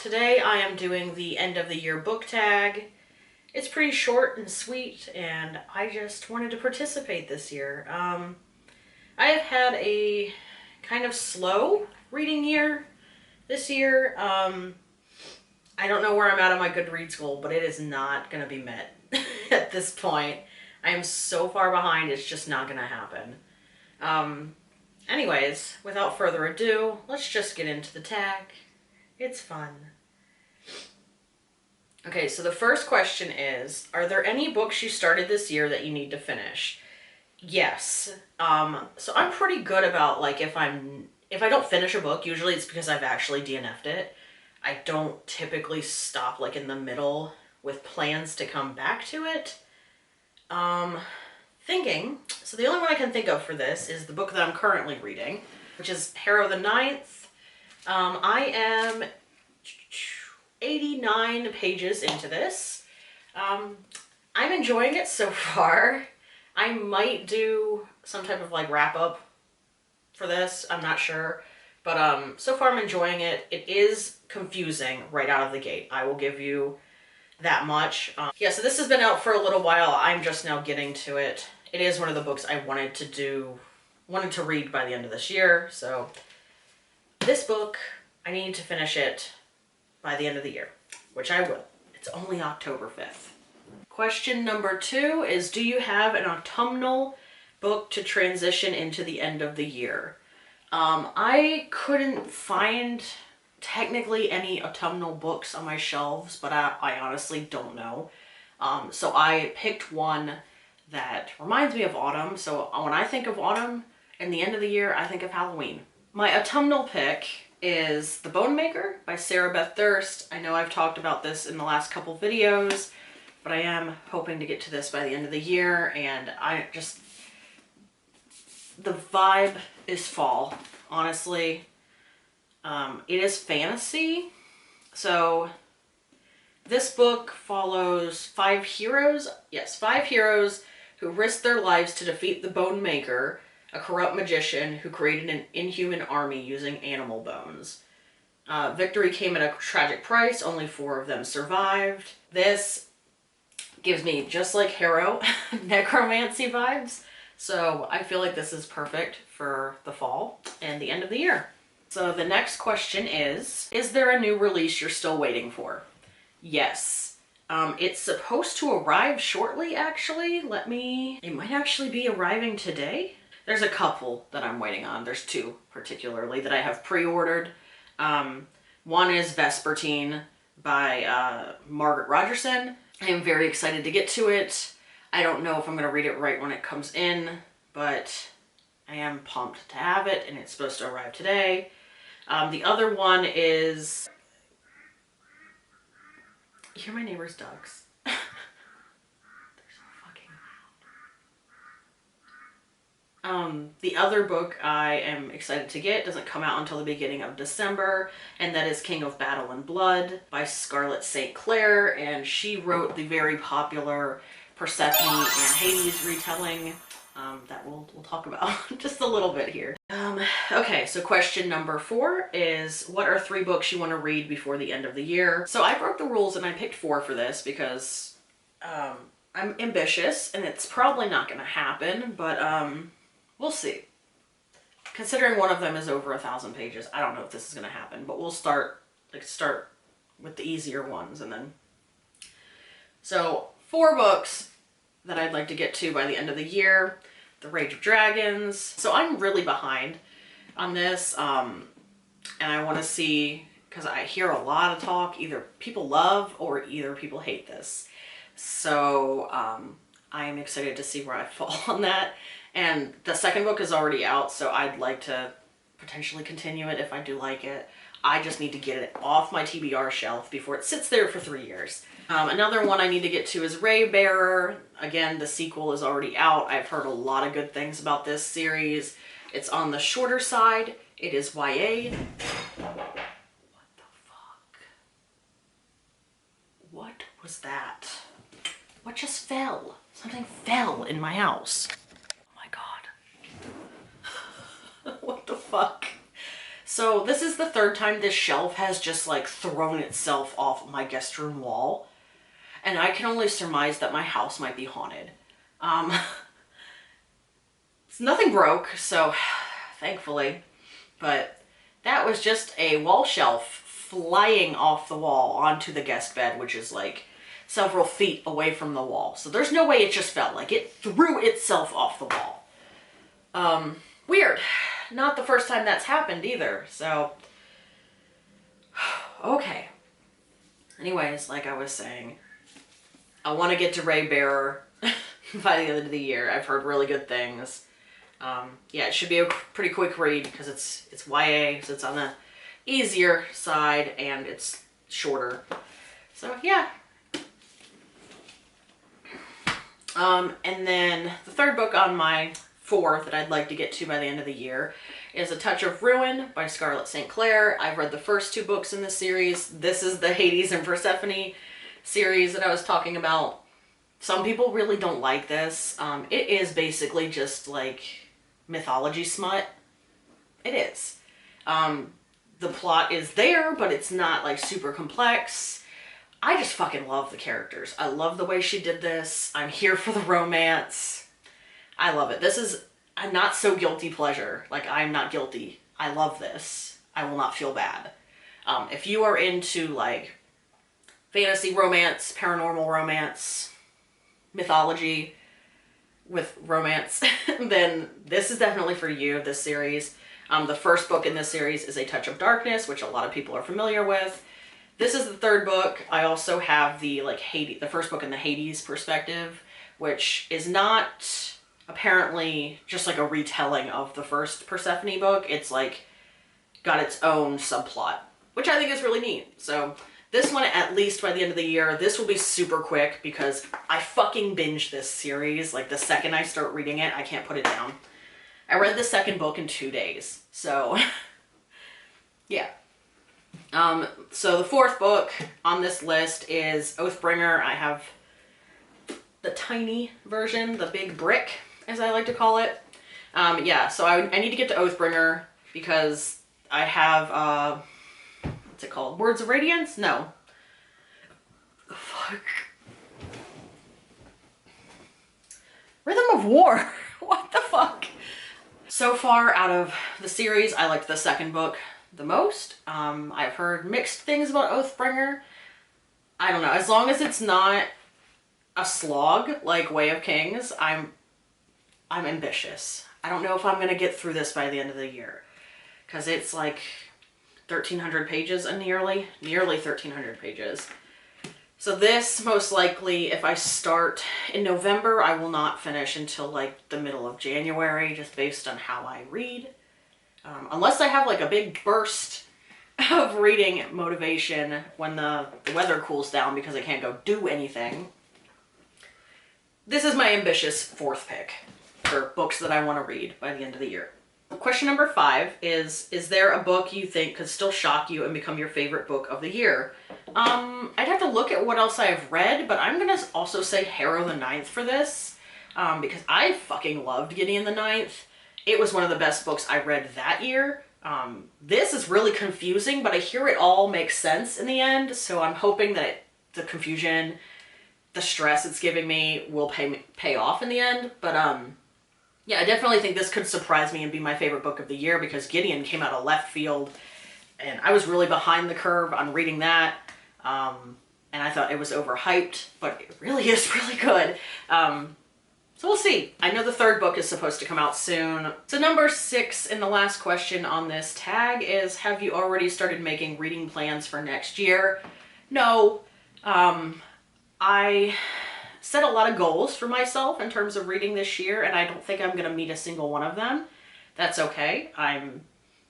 Today I am doing the end of the year book tag. It's pretty short and sweet, and I just wanted to participate this year. I have had a kind of slow reading year this year. I don't know where I'm at on my Goodreads goal, but it is not going to be met at this point. I am so far behind, it's just not going to happen. Anyways, without further ado, let's just get into the tag. It's fun. Okay, so the first question is, are there any books you started this year that you need to finish? Yes. So I'm pretty good about, like, if I don't finish a book, usually it's because I've actually DNF'd it. I don't typically stop, like, in the middle with plans to come back to it. So the only one I can think of for this is the book that I'm currently reading, which is Harrow the Ninth. I am 89 pages into this. I'm enjoying it so far. I might do some type of like wrap up for this, I'm not sure. But so far I'm enjoying it. It is confusing right out of the gate. I will give you that much. Yeah, so this has been out for a little while. I'm just now getting to it. It is one of the books I wanted to read by the end of this year. So this book, I need to finish it by the end of the year, which I will. It's only October 5th. Question number 2 is, do you have an autumnal book to transition into the end of the year? I couldn't find technically any autumnal books on my shelves, but I honestly don't know. So I picked one that reminds me of autumn. So when I think of autumn and the end of the year, I think of Halloween. My autumnal pick is The Bone Maker by Sarah Beth Durst. I know I've talked about this in the last couple videos, but I am hoping to get to this by the end of the year, and the vibe is fall, honestly. It is fantasy, so this book follows 5 heroes, yes, 5 heroes who risk their lives to defeat the Bone Maker, a corrupt magician who created an inhuman army using animal bones. Victory came at a tragic price. Only 4 of them survived. This gives me, just like Harrow, necromancy vibes. So I feel like this is perfect for the fall and the end of the year. So the next question is there a new release you're still waiting for? Yes. It's supposed to arrive shortly, actually. It might actually be arriving today. There's a couple that I'm waiting on. There's 2 particularly that I have pre-ordered. One is Vespertine by Margaret Rogerson. I am very excited to get to it. I don't know if I'm going to read it right when it comes in, but I am pumped to have it, and it's supposed to arrive today. The other one is... You hear my neighbor's dogs? They're so fucking loud. The other book I am excited to get doesn't come out until the beginning of December, and that is King of Battle and Blood by Scarlett St. Clair, and she wrote the very popular Persephone and Hades retelling that we'll talk about just a little bit here. Okay, so question number 4 is, what are 3 books you want to read before the end of the year? So I broke the rules and I picked 4 for this because I'm ambitious and it's probably not going to happen, but we'll see. Considering one of them is over 1,000 pages, I don't know if this is going to happen, but we'll start with the easier ones and then. So 4 books that I'd like to get to by the end of the year. The Rage of Dragons. So I'm really behind on this, and I want to see, because I hear a lot of talk, either people love or either people hate this. So I am excited to see where I fall on that. And the second book is already out, so I'd like to potentially continue it if I do like it. I just need to get it off my TBR shelf before it sits there for 3 years. Another one I need to get to is Raybearer. Again, the sequel is already out. I've heard a lot of good things about this series. It's on the shorter side. It is YA. What the fuck? What was that? What just fell? Something fell in my house. Oh my god. What the fuck? So this is the third time this shelf has just like thrown itself off my guest room wall. And I can only surmise that my house might be haunted. Um, Nothing broke, so thankfully. But that was just a wall shelf flying off the wall onto the guest bed, which is like several feet away from the wall. So there's no way it just fell. Like it threw itself off the wall. Weird. Not the first time that's happened either. So, okay. Anyways, like I was saying, I want to get to Ray Bearer by the end of the year. I've heard really good things. Yeah, it should be a pretty quick read because it's YA, so it's on the easier side and it's shorter. So yeah. And then the third book on my 4 that I'd like to get to by the end of the year is A Touch of Ruin by Scarlett St. Clair. I've read the first 2 books in the series. This is the Hades and Persephone series that I was talking about. Some people really don't like this. It is basically just like mythology smut. It is. The plot is there, but it's not like super complex. I just fucking love the characters. I love the way she did this. I'm here for the romance. I love it. This is a not so guilty pleasure. Like, I'm not guilty. I love this. I will not feel bad. If you are into like fantasy romance, paranormal romance, mythology with romance, then this is definitely for you, this series. The first book in this series is A Touch of Darkness, which a lot of people are familiar with. This is the third book. I also have the like Hades, the first book in the Hades perspective, which is not apparently just like a retelling of the first Persephone book. It's like got its own subplot, which I think is really neat. So this one, at least by the end of the year, this will be super quick because I fucking binged this series. Like the second I start reading it, I can't put it down. I read the second book in 2 days. So yeah. So the 4th book on this list is Oathbringer. I have the tiny version, the big brick, as I like to call it. Yeah, so I need to get to Oathbringer because I have, what's it called? Words of Radiance? No. Fuck. Rhythm of War. What the fuck? So far out of the series, I liked the second book the most. I've heard mixed things about Oathbringer. I don't know. As long as it's not a slog like Way of Kings, I'm ambitious. I don't know if I'm gonna get through this by the end of the year because it's like 1,300 pages, nearly 1,300 pages. So this, most likely, if I start in November, I will not finish until like the middle of January, just based on how I read. Unless I have like a big burst of reading motivation when the weather cools down because I can't go do anything. This is my ambitious 4th pick for books that I want to read by the end of the year. Question number 5 is there a book you think could still shock you and become your favorite book of the year? I'd have to look at what else I've read, but I'm going to also say Harrow the Ninth for this, because I fucking loved Gideon the Ninth. It was one of the best books I read that year. This is really confusing, but I hear it all makes sense in the end, so I'm hoping that the confusion, the stress it's giving me will pay off in the end, but yeah, I definitely think this could surprise me and be my favorite book of the year because Gideon came out of left field and I was really behind the curve on reading that. And I thought it was overhyped, but it really is really good. So we'll see. I know the 3rd book is supposed to come out soon. So number 6 in the last question on this tag is, have you already started making reading plans for next year? No. I set a lot of goals for myself in terms of reading this year, and I don't think I'm going to meet a single one of them. That's okay. I'm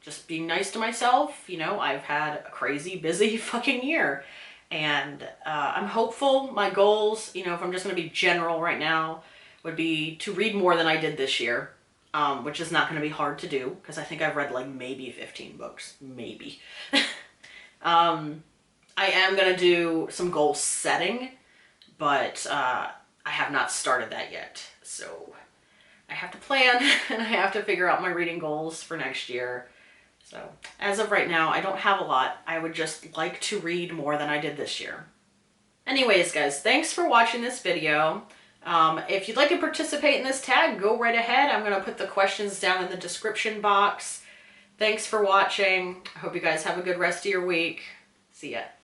just being nice to myself. You know, I've had a crazy, busy fucking year, and I'm hopeful. My goals, you know, if I'm just going to be general right now, would be to read more than I did this year, which is not going to be hard to do, because I think I've read like maybe 15 books. Maybe. I am going to do some goal setting, but I have not started that yet. So I have to plan and I have to figure out my reading goals for next year. So as of right now, I don't have a lot. I would just like to read more than I did this year. Anyways, guys, thanks for watching this video. If you'd like to participate in this tag, go right ahead. I'm going to put the questions down in the description box. Thanks for watching. I hope you guys have a good rest of your week. See ya.